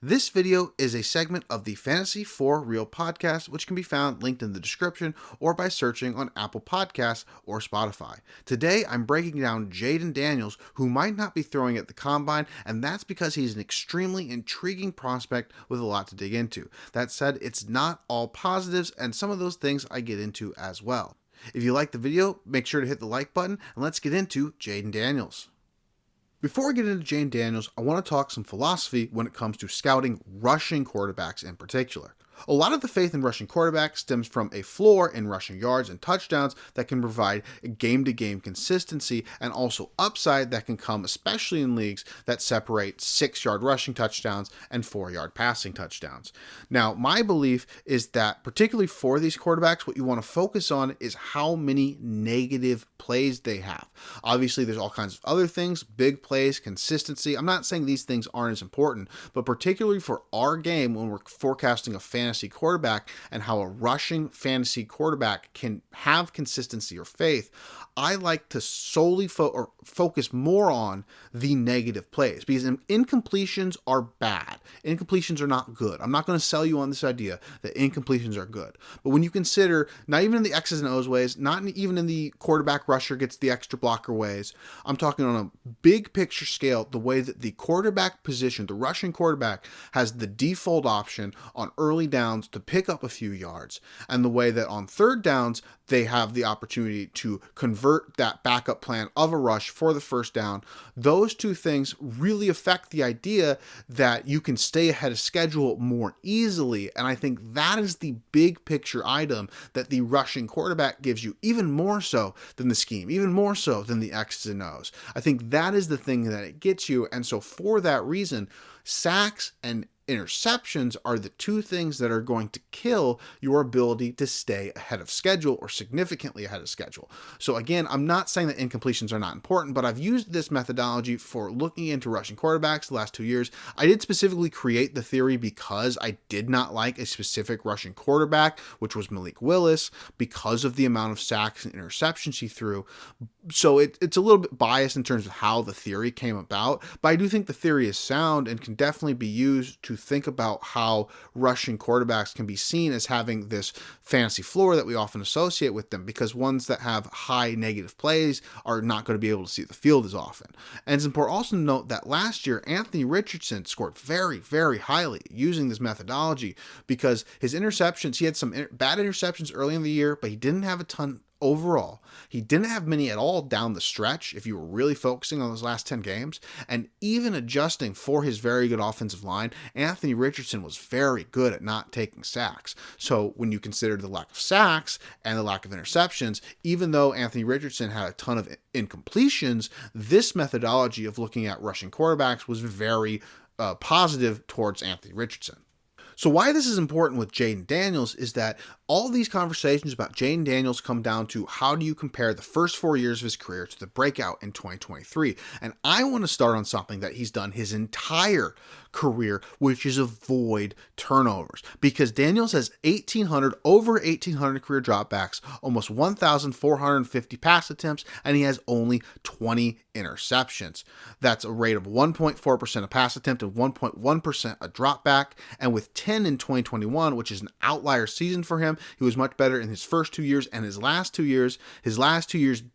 This video is a segment of the Fantasy for Real podcast, which can be found linked in the description or by searching on Apple Podcasts or Spotify. Today, I'm breaking down Jayden Daniels, who might not be throwing at the combine, and that's because he's an extremely intriguing prospect with a lot to dig into. That said, it's not all positives, and some of those things I get into as well. If you like the video, make sure to hit the like button, and let's get into Jayden Daniels. Before we get into Jayden Daniels, I want to talk some philosophy when it comes to scouting rushing quarterbacks in particular. A lot of the faith in rushing quarterbacks stems from a floor in rushing yards and touchdowns that can provide game-to-game consistency and also upside that can come especially in leagues that separate 6-yard rushing touchdowns and 4-yard passing touchdowns. Now, my belief is that particularly for these quarterbacks, what you want to focus on is how many negative plays they have. Obviously, there's all kinds of other things, big plays, consistency. I'm not saying these things aren't as important, but particularly for our game when we're forecasting a fantasy quarterback and how a rushing fantasy quarterback can have consistency or faith, I like to solely focus more on the negative plays because incompletions are bad. Incompletions are not good. I'm not going to sell you on this idea that incompletions are good. But when you consider, not even in the X's and O's ways, not even in the quarterback rusher gets the extra blocker ways, I'm talking on a big picture scale, the way that the quarterback position, the rushing quarterback, has the default option on early downs to pick up a few yards, and the way that on third downs, they have the opportunity to convert that backup plan of a rush for the first down. Those two things really affect the idea that you can stay ahead of schedule more easily. And I think that is the big picture item that the rushing quarterback gives you, even more so than the scheme, even more so than the X's and O's. I think that is the thing that it gets you. And so for that reason, sacks and interceptions are the two things that are going to kill your ability to stay ahead of schedule or significantly ahead of schedule. So again, I'm not saying that incompletions are not important, but I've used this methodology for looking into rushing quarterbacks the last 2 years. I did specifically create the theory because I did not like a specific rushing quarterback, which was Malik Willis, because of the amount of sacks and interceptions he threw. So it's a little bit biased in terms of how the theory came about, but I do think the theory is sound and can definitely be used to think about how rushing quarterbacks can be seen as having this fantasy floor that we often associate with them, because ones that have high negative plays are not going to be able to see the field as often. And it's important also to note that last year, Anthony Richardson scored very, very highly using this methodology because his interceptions, he had some bad interceptions early in the year, but he didn't have a ton overall. He didn't have many at all down the stretch if you were really focusing on those last 10 games. And even adjusting for his very good offensive line, Anthony Richardson was very good at not taking sacks. So when you consider the lack of sacks and the lack of interceptions, even though Anthony Richardson had a ton of incompletions, this methodology of looking at rushing quarterbacks was very positive towards Anthony Richardson. So why this is important with Jayden Daniels is that all these conversations about Jayden Daniels come down to how do you compare the first 4 years of his career to the breakout in 2023. And I want to start on something that he's done his entire career, which is avoid turnovers, because Daniels has over 1,800 career dropbacks, almost 1,450 pass attempts, and he has only 20 interceptions. That's a rate of 1.4% a pass attempt and 1.1% a dropback. And with 10 in 2021, which is an outlier season for him, he was much better in his first 2 years and his last 2 years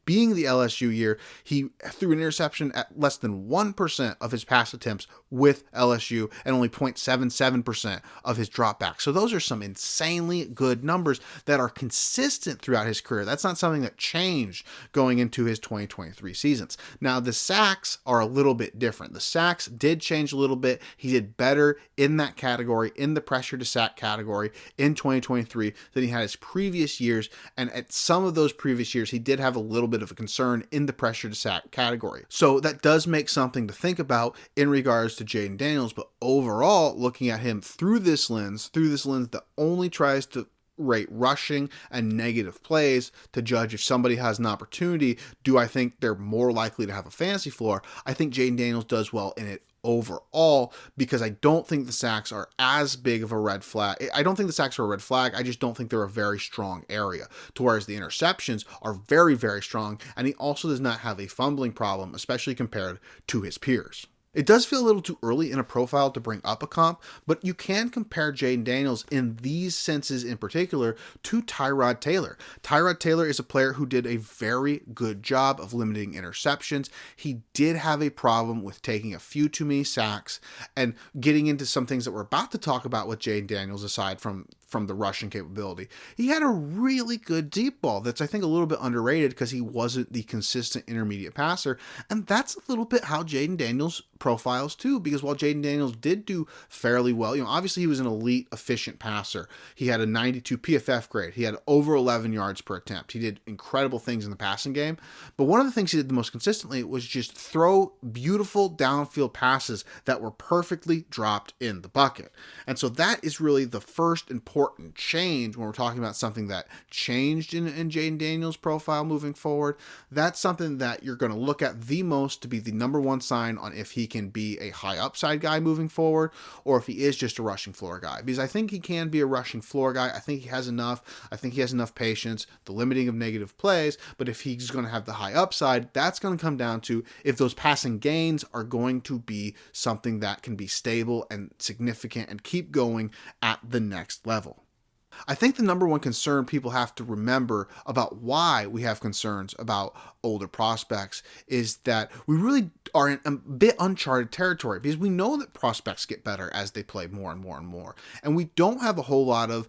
being the LSU year, he threw an interception at less than 1% of his pass attempts with LSU and only 0.77% of his dropbacks. So those are some insanely good numbers that are consistent throughout his career. That's not something that changed going into his 2023 seasons. Now, the sacks are a little bit different. The sacks did change a little bit. He did better in that category, in the pressure to sack category in 2023 than he had his previous years. And at some of those previous years, he did have a little bit of a concern in the pressure to sack category. So that does make something to think about in regards to Jayden Daniels. But overall, looking at him through this lens that only tries to rate rushing and negative plays to judge if somebody has an opportunity, do I think they're more likely to have a fantasy floor? I think Jayden Daniels does well in it overall, because I don't think the sacks are as big of a red flag. I don't think the sacks are a red flag. I just don't think they're a very strong area, to whereas the interceptions are very, very strong. And he also does not have a fumbling problem, especially compared to his peers. It does feel a little too early in a profile to bring up a comp, but you can compare Jayden Daniels in these senses in particular to Tyrod Taylor. Tyrod Taylor is a player who did a very good job of limiting interceptions. He did have a problem with taking a few too many sacks and getting into some things that we're about to talk about with Jayden Daniels aside from the rushing capability. He had a really good deep ball that's, I think, a little bit underrated because he wasn't the consistent intermediate passer. And that's a little bit how Jayden Daniels profiles too, because while Jayden Daniels did do fairly well, obviously he was an elite, efficient passer. He had a 92 PFF grade. He had over 11 yards per attempt. He did incredible things in the passing game. But one of the things he did the most consistently was just throw beautiful downfield passes that were perfectly dropped in the bucket. And so that is really the first important change when we're talking about something that changed in Jayden Daniels' profile moving forward. That's something that you're going to look at the most to be the number one sign on if he can be a high upside guy moving forward or if he is just a rushing floor guy. Because I think he can be a rushing floor guy. I think he has enough. I think he has enough patience, the limiting of negative plays. But if he's going to have the high upside, that's going to come down to if those passing gains are going to be something that can be stable and significant and keep going at the next level. I think the number one concern people have to remember about why we have concerns about older prospects is that we really are in a bit uncharted territory because we know that prospects get better as they play more and more and more. And we don't have a whole lot of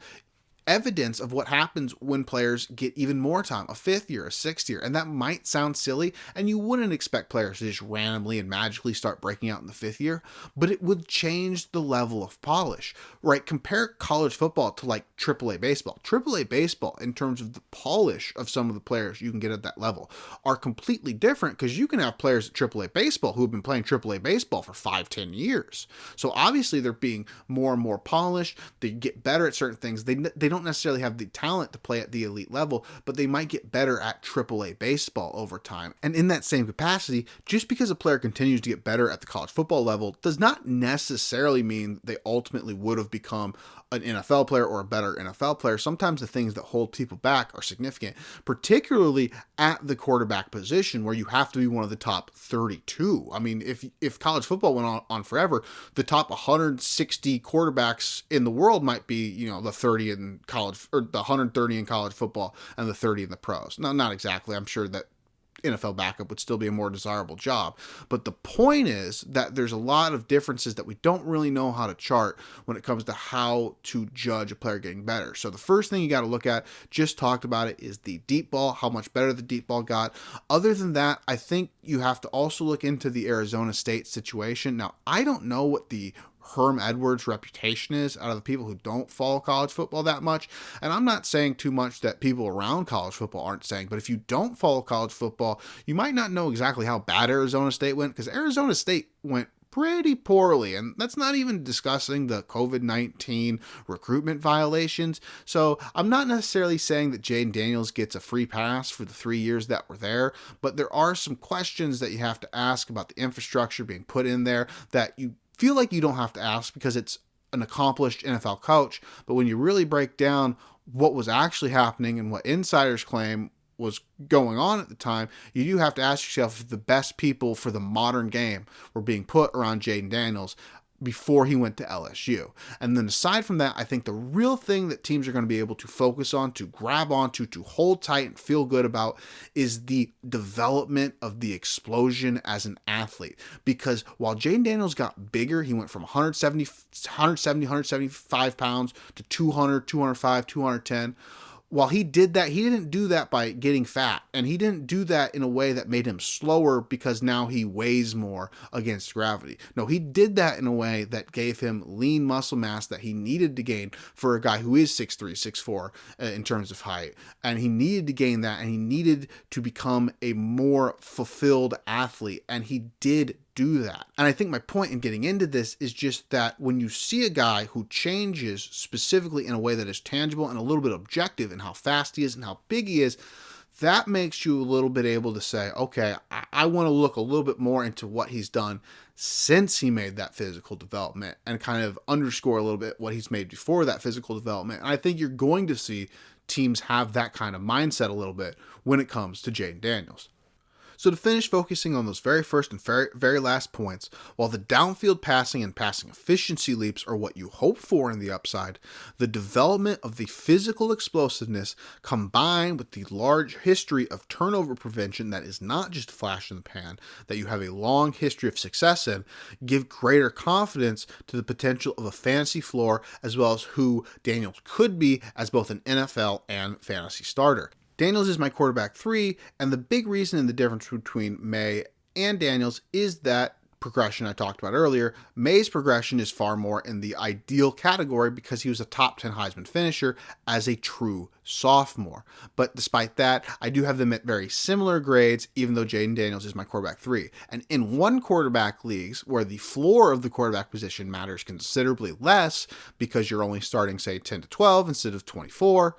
evidence of what happens when players get even more time, a fifth year, a sixth year. And that might sound silly, and you wouldn't expect players to just randomly and magically start breaking out in the fifth year, but it would change the level of polish, right? Compare college football to like AAA baseball. AAA baseball, in terms of the polish of some of the players you can get at that level, are completely different because you can have players at AAA baseball who have been playing AAA baseball for 5-10 years. So obviously they're being more and more polished. They get better at certain things. They don't necessarily have the talent to play at the elite level, but they might get better at AAA baseball over time. And in that same capacity, just because a player continues to get better at the college football level does not necessarily mean they ultimately would have become an NFL player or a better NFL player. Sometimes the things that hold people back are significant, particularly at the quarterback position where you have to be one of the top 32. I mean, if college football went on forever, the top 160 quarterbacks in the world might be, the 30 in college or the 130 in college football and the 30 in the pros. No, not exactly. I'm sure that NFL backup would still be a more desirable job. But the point is that there's a lot of differences that we don't really know how to chart when it comes to how to judge a player getting better. So the first thing you got to look at, just talked about it, is the deep ball, how much better the deep ball got. Other than that, I think you have to also look into the Arizona State situation. Now, I don't know what the Herm Edwards' reputation is out of the people who don't follow college football that much. And I'm not saying too much that people around college football aren't saying, but if you don't follow college football, you might not know exactly how bad Arizona State went, because Arizona State went pretty poorly, and that's not even discussing the COVID-19 recruitment violations. So I'm not necessarily saying that Jayden Daniels gets a free pass for the 3 years that were there, but there are some questions that you have to ask about the infrastructure being put in there that you feel like you don't have to ask because it's an accomplished NFL coach. But when you really break down what was actually happening and what insiders claim was going on at the time, you do have to ask yourself if the best people for the modern game were being put around Jayden Daniels before he went to LSU. And then aside from that, I think the real thing that teams are going to be able to focus on, to grab onto, to hold tight and feel good about is the development of the explosion as an athlete. Because while Jayden Daniels got bigger, he went from 175 pounds to 200, 205, 210. While he did that, he didn't do that by getting fat, and he didn't do that in a way that made him slower because now he weighs more against gravity. No, he did that in a way that gave him lean muscle mass that he needed to gain for a guy who is 6'3", 6'4" in terms of height, and he needed to gain that, and he needed to become a more fulfilled athlete, and he did do that. And I think my point in getting into this is just that when you see a guy who changes specifically in a way that is tangible and a little bit objective in how fast he is and how big he is, that makes you a little bit able to say, okay, I want to look a little bit more into what he's done since he made that physical development and kind of underscore a little bit what he's made before that physical development. And I think you're going to see teams have that kind of mindset a little bit when it comes to Jayden Daniels. So to finish focusing on those very first and very last points, while the downfield passing and passing efficiency leaps are what you hope for in the upside, the development of the physical explosiveness combined with the large history of turnover prevention that is not just a flash in the pan, that you have a long history of success in, give greater confidence to the potential of a fantasy floor as well as who Daniels could be as both an NFL and fantasy starter. Daniels is my quarterback 3, and the big reason and the difference between May and Daniels is that progression I talked about earlier. May's progression is far more in the ideal category because he was a top 10 Heisman finisher as a true sophomore. But despite that, I do have them at very similar grades, even though Jayden Daniels is my quarterback 3. And in one quarterback leagues where the floor of the quarterback position matters considerably less because you're only starting, say, 10 to 12 instead of 24,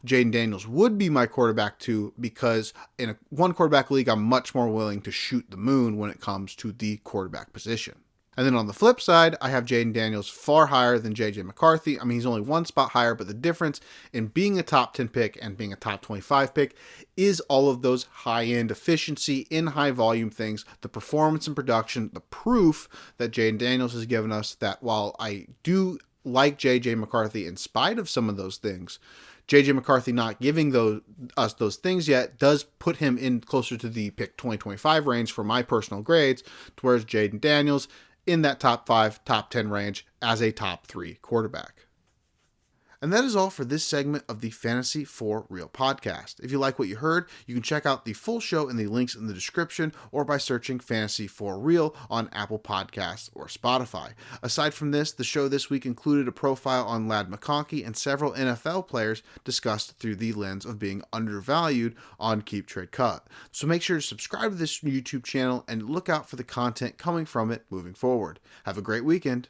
Jayden Daniels would be my quarterback 2 because in a one quarterback league, I'm much more willing to shoot the moon when it comes to the quarterback position. And then on the flip side, I have Jayden Daniels far higher than J.J. McCarthy. I mean, he's only one spot higher, but the difference in being a top 10 pick and being a top 25 pick is all of those high-end efficiency in high-volume things, the performance and production, the proof that Jayden Daniels has given us that while I do like J.J. McCarthy in spite of some of those things, J.J. McCarthy not giving us those things yet does put him in closer to the pick 2025 range for my personal grades, whereas Jayden Daniels in that top 5, top 10 range as a top 3 quarterback. And that is all for this segment of the Fantasy for Real podcast. If you like what you heard, you can check out the full show in the links in the description or by searching Fantasy for Real on Apple Podcasts or Spotify. Aside from this, the show this week included a profile on Ladd McConkey and several NFL players discussed through the lens of being undervalued on Keep Trade Cut. So make sure to subscribe to this YouTube channel and look out for the content coming from it moving forward. Have a great weekend.